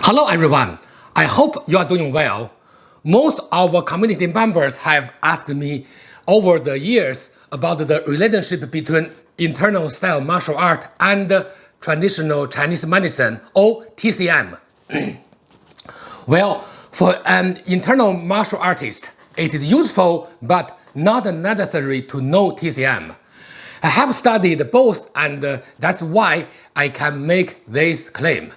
Hello everyone, I hope you are doing well. Most of our community members have asked me over the years about the relationship between internal style martial art and traditional Chinese medicine or TCM. Well, for an internal martial artist, it is useful but not necessary to know TCM. I have studied both and that's why I can make this claim.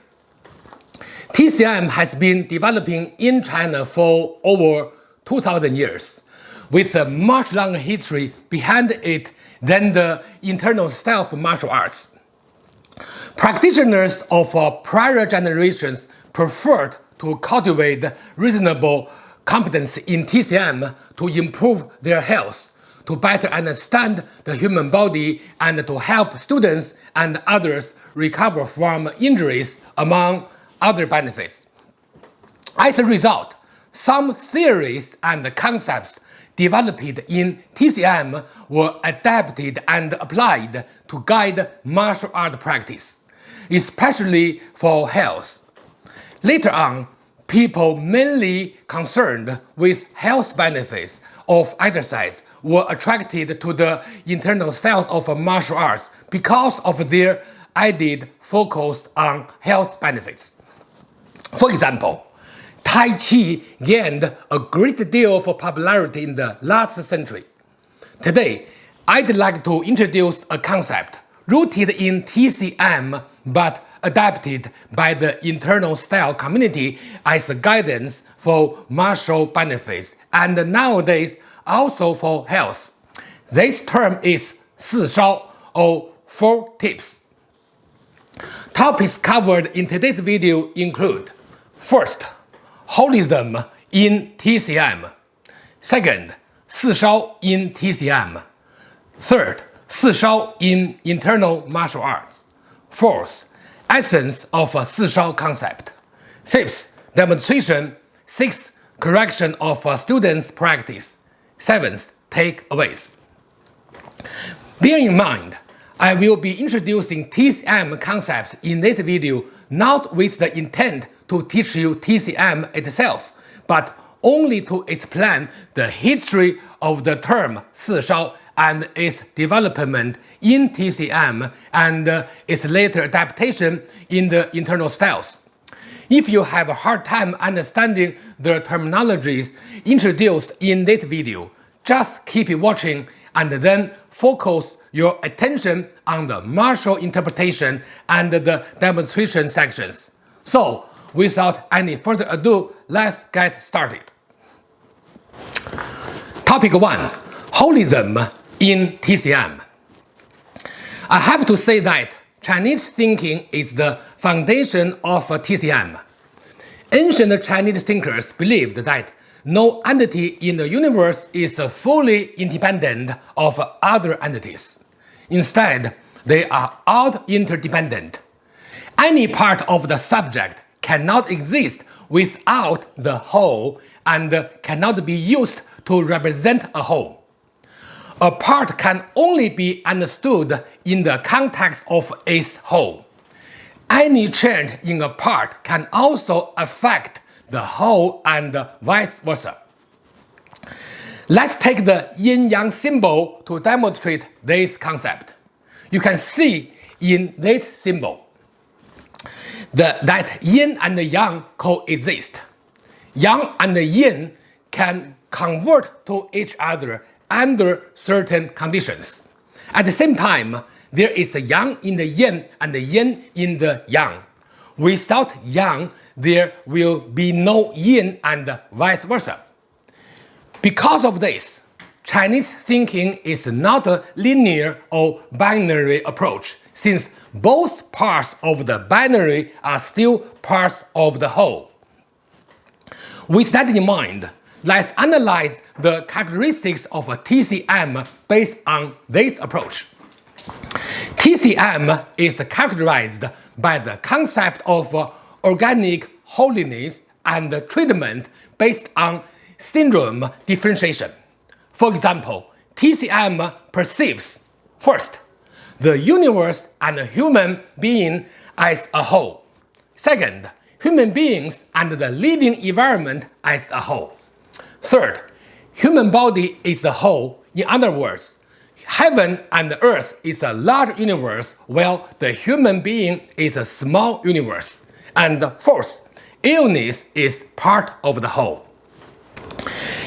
TCM has been developing in China for over 2,000 years, with a much longer history behind it than the internal style of martial arts. Practitioners of prior generations preferred to cultivate reasonable competence in TCM to improve their health, to better understand the human body, and to help students and others recover from injuries, among other benefits. As a result, some theories and concepts developed in TCM were adapted and applied to guide martial art practice, especially for health. Later on, people mainly concerned with health benefits of exercise were attracted to the internal styles of martial arts because of their added focus on health benefits. For example, Tai Chi gained a great deal of popularity in the last century. Today, I'd like to introduce a concept rooted in TCM but adapted by the internal style community as a guidance for martial benefits and nowadays also for health. This term is Si Shao, or 4 tips. Topics covered in today's video include: first, Wholism in TCM. Second, Si Shao in TCM. Third, Si Shao in internal martial arts. Fourth, essence of a Si Shao concept. Fifth, demonstration. Sixth, correction of a student's practice. Seventh, takeaways. Bear in mind, I will be introducing TCM concepts in this video not with the intent to teach you TCM itself, but only to explain the history of the term Si Shao and its development in TCM and its later adaptation in the internal styles. If you have a hard time understanding the terminologies introduced in this video, just keep watching and then focus your attention on the martial interpretation and the demonstration sections. So, without any further ado, let's get started. Topic 1. Wholism in TCM. I have to say that Chinese thinking is the foundation of TCM. Ancient Chinese thinkers believed that no entity in the universe is fully independent of other entities. Instead, they are all interdependent. Any part of the subject cannot exist without the whole and cannot be used to represent a whole. A part can only be understood in the context of its whole. Any change in a part can also affect the whole and vice versa. Let's take the yin-yang symbol to demonstrate this concept. You can see in this symbol that yin and yang coexist. Yang and yin can convert to each other under certain conditions. At the same time, there is a yang in the yin and the yin in the yang. Without yang, there will be no yin and vice versa. Because of this, Chinese thinking is not a linear or binary approach, since both parts of the binary are still parts of the whole. With that in mind, let's analyze the characteristics of a TCM based on this approach. TCM is characterized by the concept of organic holiness and treatment based on syndrome differentiation. For example, TCM perceives, first, the universe and the human being as a whole. Second, human beings and the living environment as a whole. Third, human body is the whole. In other words, heaven and earth is a large universe, while the human being is a small universe. And fourth, illness is part of the whole.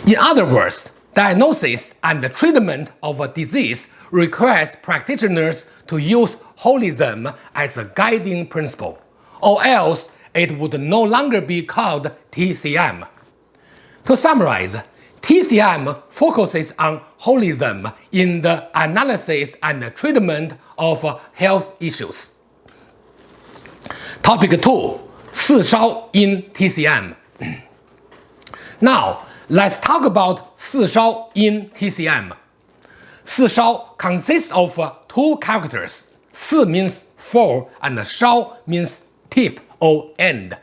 In other words, diagnosis and treatment of a disease requires practitioners to use holism as a guiding principle, or else it would no longer be called TCM. To summarize, TCM focuses on holism in the analysis and treatment of health issues. Topic 2. Si Shao in TCM. Now, let's talk about Si Shao in TCM. Si Shao consists of two characters. Si means four and Shao means tip or end,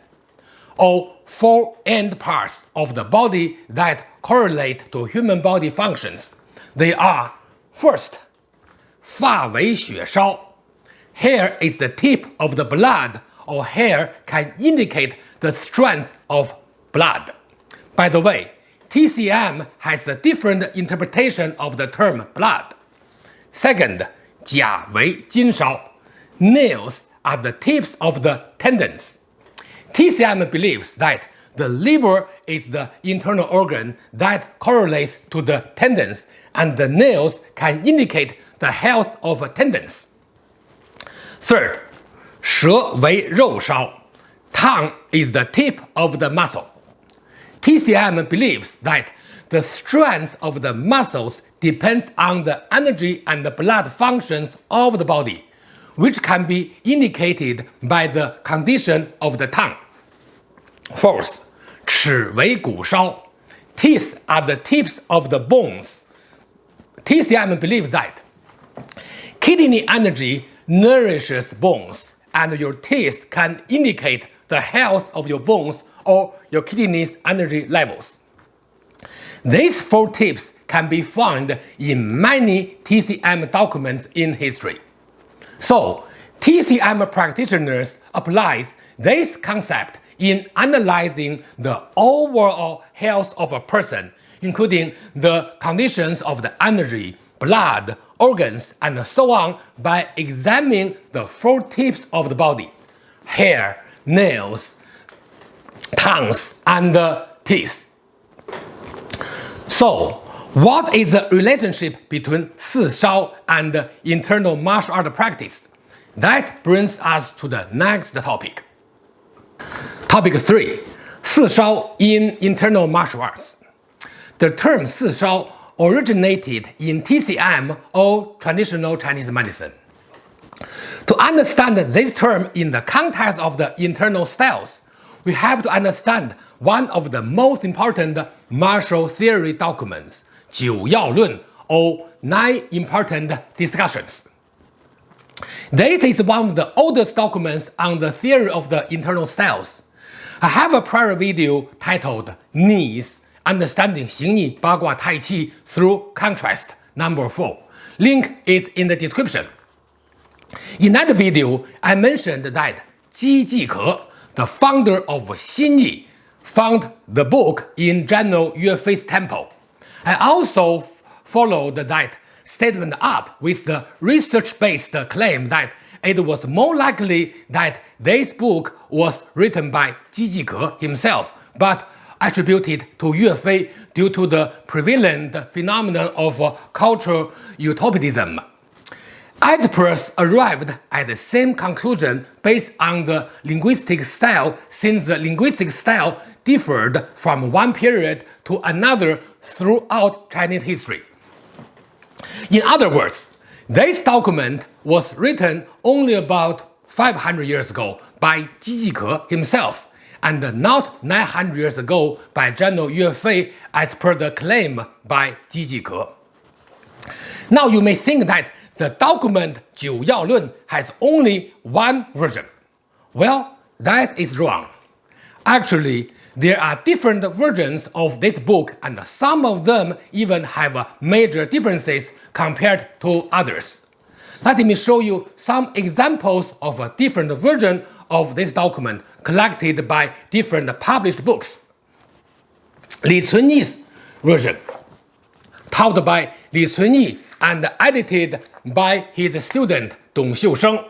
or four end parts of the body that correlate to human body functions. They are, first, 发为血烧. Hair is the tip of the blood, or hair can indicate the strength of blood. By the way, TCM has a different interpretation of the term blood. Second, 甲为筋烧. Nails are the tips of the tendons. TCM believes that the liver is the internal organ that correlates to the tendons, and the nails can indicate the health of tendons. Third, 舌为肉烧. Tongue is the tip of the muscle. TCM believes that the strength of the muscles depends on the energy and the blood functions of the body, which can be indicated by the condition of the tongue. Fourth, 齿为骨烧. Teeth are the tips of the bones. TCM believes that kidney energy nourishes bones, and your teeth can indicate the health of your bones or your kidney's energy levels. These four tips can be found in many TCM documents in history. So, TCM practitioners applied this concept in analyzing the overall health of a person, including the conditions of the energy, blood, organs, and so on, by examining the four tips of the body: hair, nails, tongues, and teeth. So, what is the relationship between Si Shao and internal martial art practice? That brings us to the next topic. Topic 3. Si Shao in internal martial arts. The term Si Shao originated in TCM, or traditional Chinese medicine. To understand this term in the context of the internal styles, we have to understand one of the most important martial theory documents, 九要论, or 9 important discussions. This is one of the oldest documents on the theory of the internal styles. I have a prior video titled Knees, Understanding Xing Yi Bagua Tai Chi Through Contrast, number 4. Link is in the description. In that video, I mentioned that Ji Jike, the founder of Xing Yi, found the book in General Yuefei's temple. I also followed that statement up with the research-based claim that it was more likely that this book was written by Ji Jike himself, but attributed to Yuefei due to the prevalent phenomenon of cultural utopianism. Experts arrived at the same conclusion based on the linguistic style, since the linguistic style differed from one period to another throughout Chinese history. In other words, this document was written only about 500 years ago by Ji Jike himself, and not 900 years ago by General Yuefei, as per the claim by Ji Jike. Now you may think that the document 九要论 has only one version. Well, that is wrong. Actually, there are different versions of this book, and some of them even have major differences compared to others. Let me show you some examples of a different version of this document collected by different published books. Li Cunyi's version, taught by Li Cunyi and edited by his student Dong Xiusheng.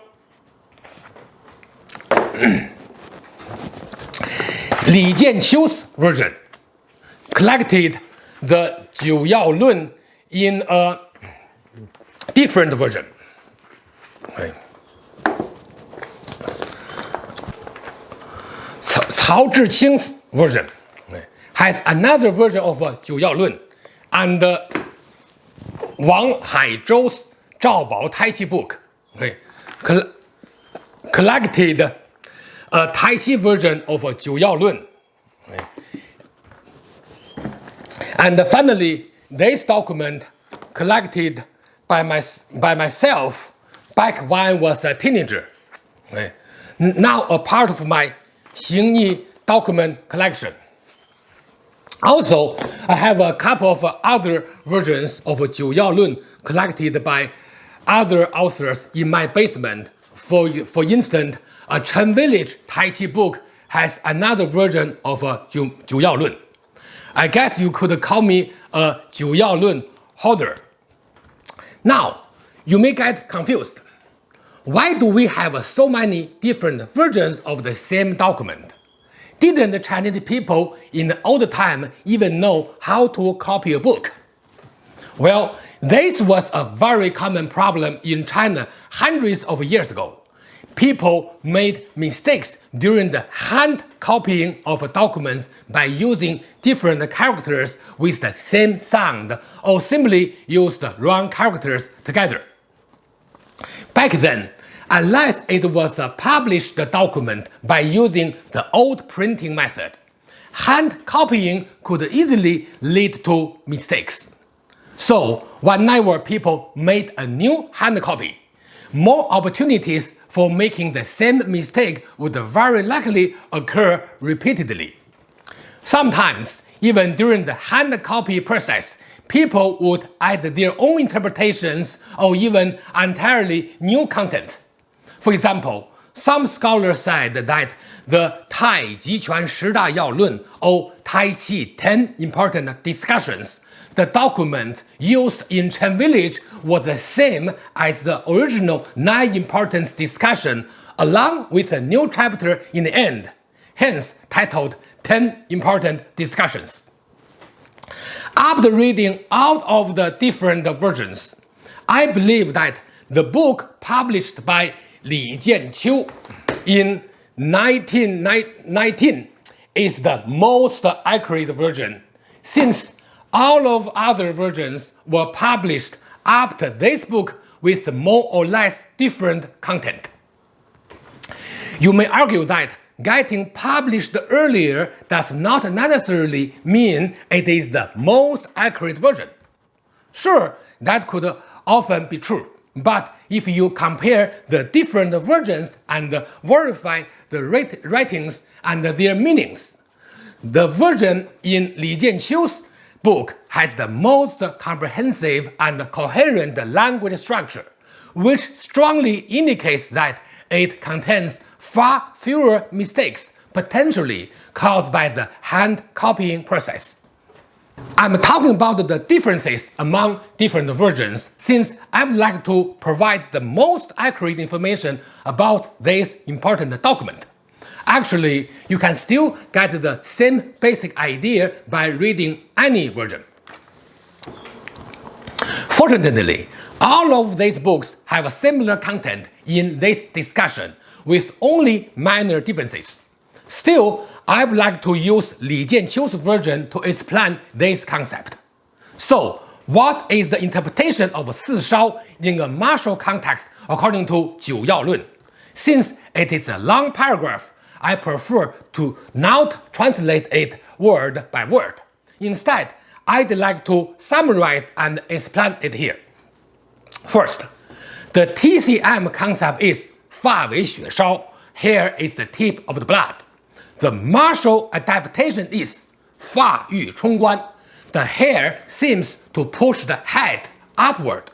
Li Jianqiu's version collected the 九要论 in a different version. Okay. Cao Zhiqing's version has another version of 九要论, and Wang Haizhou's 赵宝 Tai Chi book collected a Tai Chi version of 九要论. And finally, this document collected by myself back when I was a teenager. Now a part of my Xing document collection. Also, I have a couple of other versions of 九要论 collected by other authors in my basement. For instance, a Chen Village Tai Chi book has another version of 九要论. I guess you could call me a 九要论 holder. Now, you may get confused. Why do we have so many different versions of the same document? Didn't the Chinese people in the old time even know how to copy a book? Well, this was a very common problem in China hundreds of years ago. People made mistakes during the hand copying of documents by using different characters with the same sound, or simply used the wrong characters together. Back then, unless it was a published document by using the old printing method, hand copying could easily lead to mistakes. So, whenever people made a new hand copy, more opportunities for making the same mistake would very likely occur repeatedly. Sometimes, even during the hand copy process, people would add their own interpretations or even entirely new content. For example, some scholars said that the Tai Ji Quan 十大要论 or Tai Chi 10 important discussions, the document used in Chen Village was the same as the original 9 important discussion, along with a new chapter in the end, hence titled 10 important discussions. After reading all of the different versions, I believe that the book published by Li Jianqiu in 1919 is the most accurate version, since all of other versions were published after this book with more or less different content. You may argue that getting published earlier does not necessarily mean it is the most accurate version. Sure, that could often be true, but if you compare the different versions and verify the writings and their meanings, the version in Li Jianqiu's book has the most comprehensive and coherent language structure, which strongly indicates that it contains far fewer mistakes potentially caused by the hand copying process. I'm talking about the differences among different versions since I would like to provide the most accurate information about this important document. Actually, you can still get the same basic idea by reading any version. Fortunately, all of these books have a similar content in this discussion with only minor differences. Still, I would like to use Li Jianqiu's version to explain this concept. So, what is the interpretation of Si Shao in a martial context according to 九要论? Since it is a long paragraph, I prefer to not translate it word by word. Instead, I'd like to summarize and explain it here. First, the TCM concept is 发为血烧, hair is the tip of the blood. The martial adaptation is 发欲冲冠, the hair seems to push the head upward.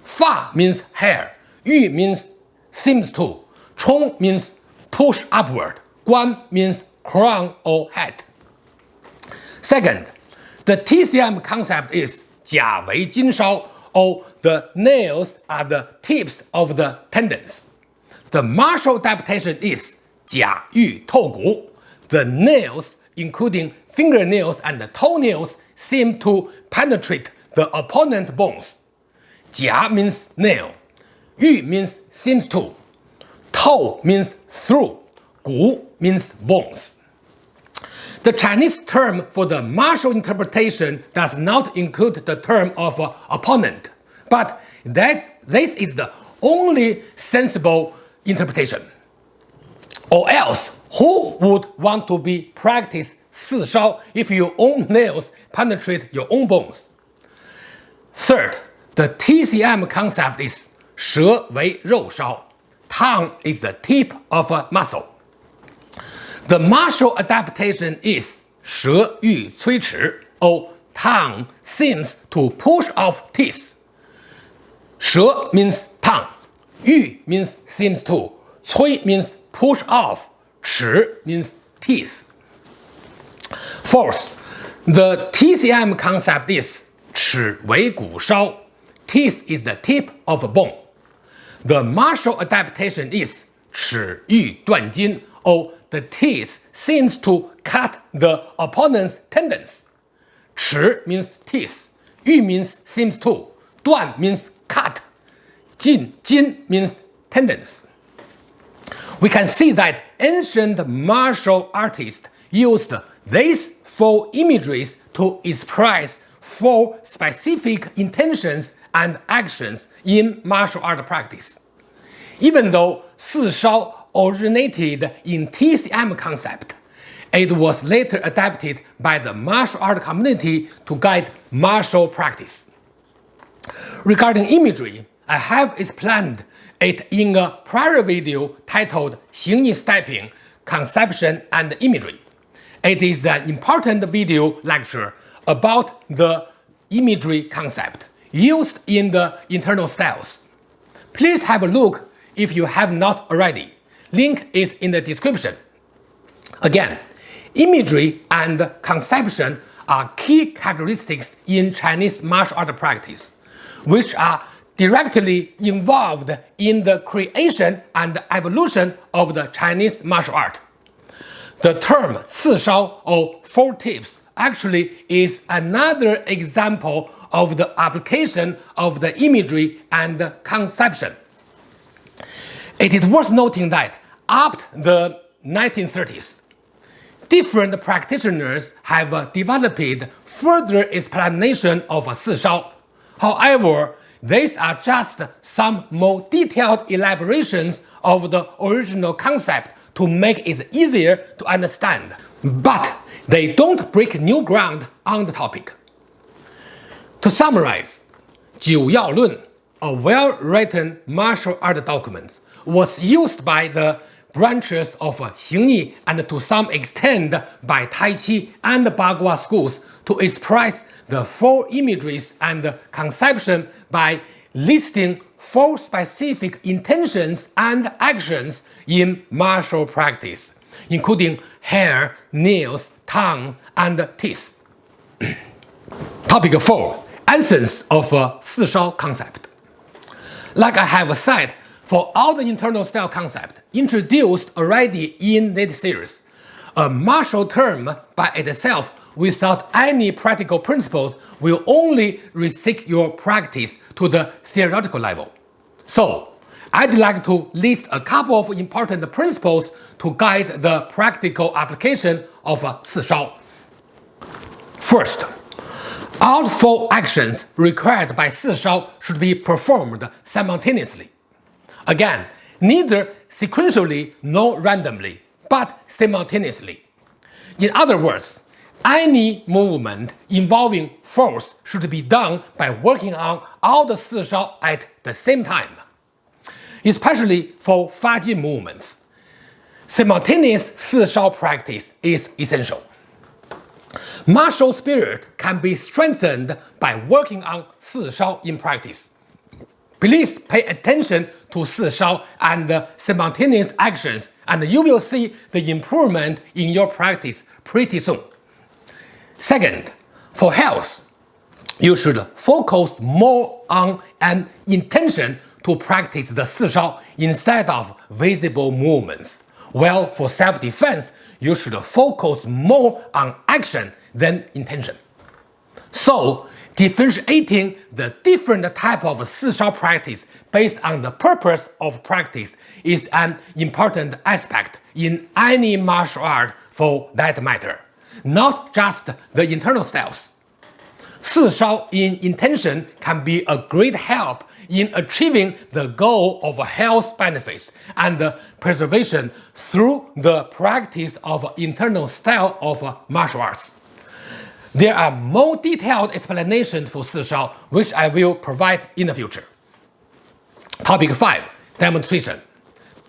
发 means hair, Yu means seems to. Chong means push upward. Guan means crown or head. Second, the TCM concept is 甲为金烧, or the nails are the tips of the tendons. The martial adaptation is 甲玉透骨. The nails, including fingernails and toenails, seem to penetrate the opponent's bones. 甲 means nail. 玉 means seems to. Toe means through. 骨 means bones. The Chinese term for the martial interpretation does not include the term of opponent, but this is the only sensible interpretation. Or else, who would want to be practice Si Shao if your own nails penetrate your own bones? Third, the TCM concept is 舌为肉烧. Tongue is the tip of a muscle. The martial adaptation is 舌欲摧齿, or tongue seems to push off teeth. 舌 means tongue, 欲 means seems to, 摧 means push off, 齿 means teeth. Fourth, the TCM concept is 齿为骨烧. Teeth is the tip of a bone. The martial adaptation is 齿欲断筋, or the teeth seems to cut the opponent's tendons. 齿 means teeth, 欲 means seems to, 断 means cut, 筋 means tendons. We can see that ancient martial artists used these four imageries to express four specific intentions and actions in martial art practice. Even though Si Shao originated in TCM concept, it was later adapted by the martial art community to guide martial practice. Regarding imagery, I have explained it in a prior video titled Xing Stepping, Conception and Imagery. It is an important video lecture about the imagery concept used in the internal styles. Please have a look if you have not already. Link is in the description. Again, imagery and conception are key characteristics in Chinese martial art practice, which are directly involved in the creation and evolution of the Chinese martial art. The term Si Shao, or four tips, actually is another example of the application of the imagery and conception. It is worth noting that after the 1930s, different practitioners have developed further explanation of Si Shao. However, these are just some more detailed elaborations of the original concept to make it easier to understand, but they don't break new ground on the topic. To summarize, 九要论, a well-written martial art document, was used by the branches of Xing and to some extent by Tai Chi and Bagua schools to express the four imageries and conception by listing four specific intentions and actions in martial practice, including hair, nails, tongue, and teeth. Topic 4. Essence of Si Shao concept. Like I have said, for all the internal style concept introduced already in this series, a martial term by itself without any practical principles will only restrict your practice to the theoretical level. So, I'd like to list a couple of important principles to guide the practical application of Si Shao. First, all four actions required by Si Shao should be performed simultaneously. Again, neither sequentially nor randomly, but simultaneously. In other words, any movement involving force should be done by working on all the Si Shao at the same time. Especially for Fajin movements, simultaneous Si Shao practice is essential. Martial spirit can be strengthened by working on Si Shao in practice. Please pay attention to Si Shao and simultaneous actions, and you will see the improvement in your practice pretty soon. Second, for health, you should focus more on an intention to practice the Si Shao instead of visible movements. While for self-defense, you should focus more on action than intention. So, differentiating the different type of Si Shao practice based on the purpose of practice is an important aspect in any martial art for that matter, not just the internal styles. Si Shao in intention can be a great help in achieving the goal of health benefits and preservation through the practice of internal style of martial arts. There are more detailed explanations for Si Shao, which I will provide in the future. Topic 5. Demonstration.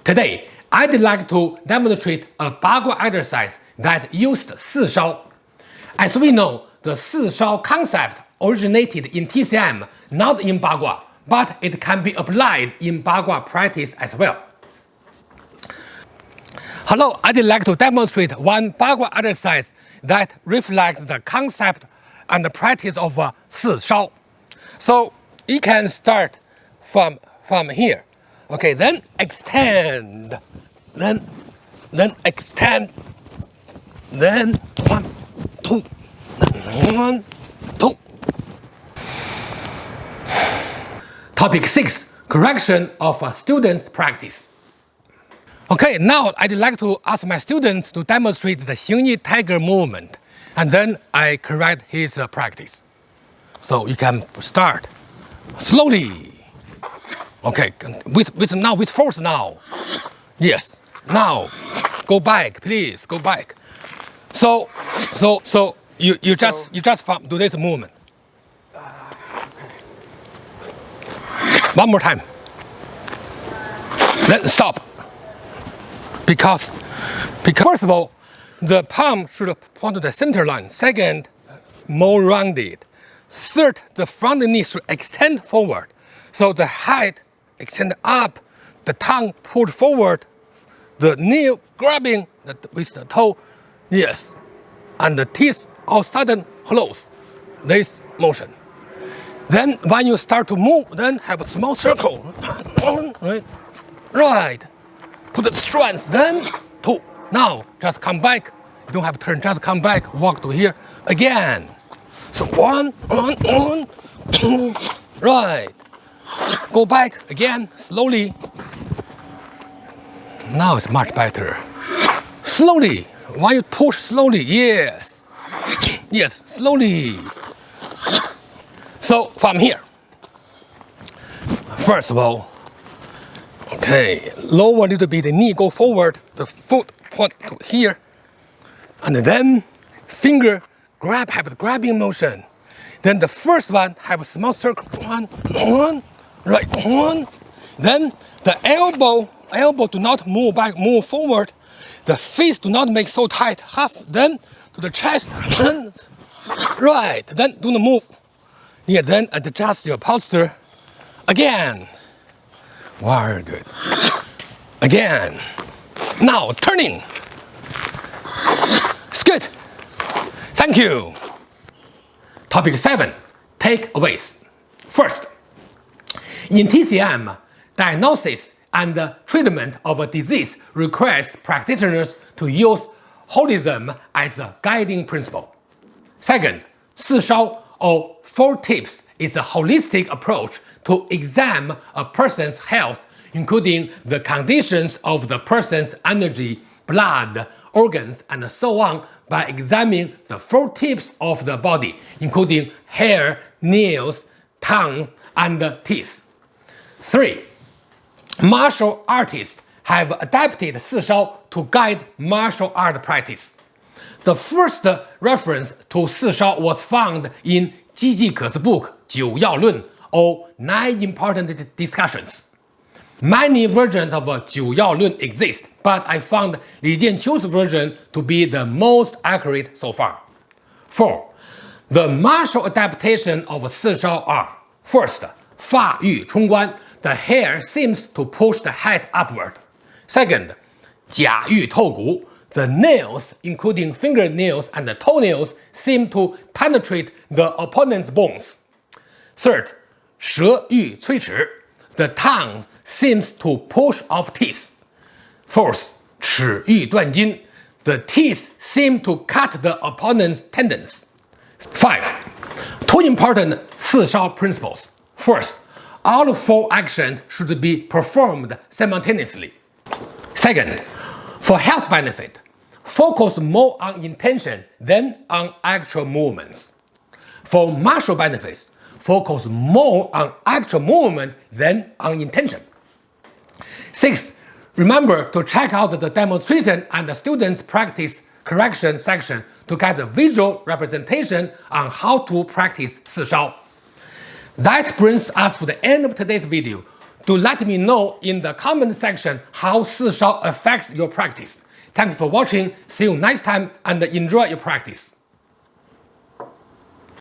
Today, I'd like to demonstrate a Bagua exercise that used Si Shao. As we know, the Si Shao concept originated in TCM, not in Bagua, but it can be applied in Bagua practice as well. Hello, I'd like to demonstrate one Bagua exercise that reflects the concept and the practice of Si Shao. So you can start from here. Okay, then extend, then extend, then 1, 2, 1, 2. Topic 6. Correction of a student's practice. Okay, now I'd like to ask my students to demonstrate the Xing tiger movement, and then I correct his practice. So you can start slowly. Okay, with force now. Yes, now go back, please go back. So you just do this movement. One more time. Then stop. Because first of all, the palm should point to the center line. Second, more rounded. Third, the front knee should extend forward. So the head extend up, the tongue pulled forward, the knee grabbing with the toe, yes, and the teeth all sudden close. This motion. Then when you start to move, then have a small circle. Right. Put the strength, then 2. Now, just come back. You don't have to turn, just come back, walk to here again. So 1, 2, right. Go back again, slowly. Now it's much better. Slowly. When you push slowly, yes. Yes, slowly. So from here. First of all, okay, lower a little bit, the knee go forward, the foot point to here, and then finger grab, have the grabbing motion. Then the first one have a small circle, 1, right, 1. Then the elbow do not move back, move forward. The fist do not make so tight, half, then to the chest, right, then do the move. Yeah, then adjust your posture, again. Very good. Again. Now turning. It's good. Thank you. Topic 7. Takeaways. First, in TCM, diagnosis and treatment of a disease requires practitioners to use Wholism as a guiding principle. Second, Si Shao or 4 tips is a holistic approach to examine a person's health, including the conditions of the person's energy, blood, organs, and so on, by examining the 4 tips of the body, including hair, nails, tongue, and teeth. 3. Martial artists have adapted Si Shao to guide martial art practice. The first reference to Si Shao was found in Jiji's book 9要论, or 9 Important Discussions. Many versions of 9要论 exist, but I found Li Jianqiu's version to be the most accurate so far. 4. The martial adaptation of Si Shao are: first, 发育冲关, the hair seems to push the head upward. Second, 甲玉透骨, the nails, including fingernails and the toenails, seem to penetrate the opponent's bones. Third, 舌玉摧齿, the tongue seems to push off teeth. Fourth, 齿玉断筋, the teeth seem to cut the opponent's tendons. 5. Two important Si Shao principles. First, all 4 actions should be performed simultaneously. Second, for health benefit, focus more on intention than on actual movements. For martial benefits, focus more on actual movement than on intention. 6. Remember to check out the demonstration and the students' practice correction section to get a visual representation on how to practice Si Shao. That brings us to the end of today's video. Do let me know in the comment section how Si Shao affects your practice. Thanks for watching, see you next time, and enjoy your practice.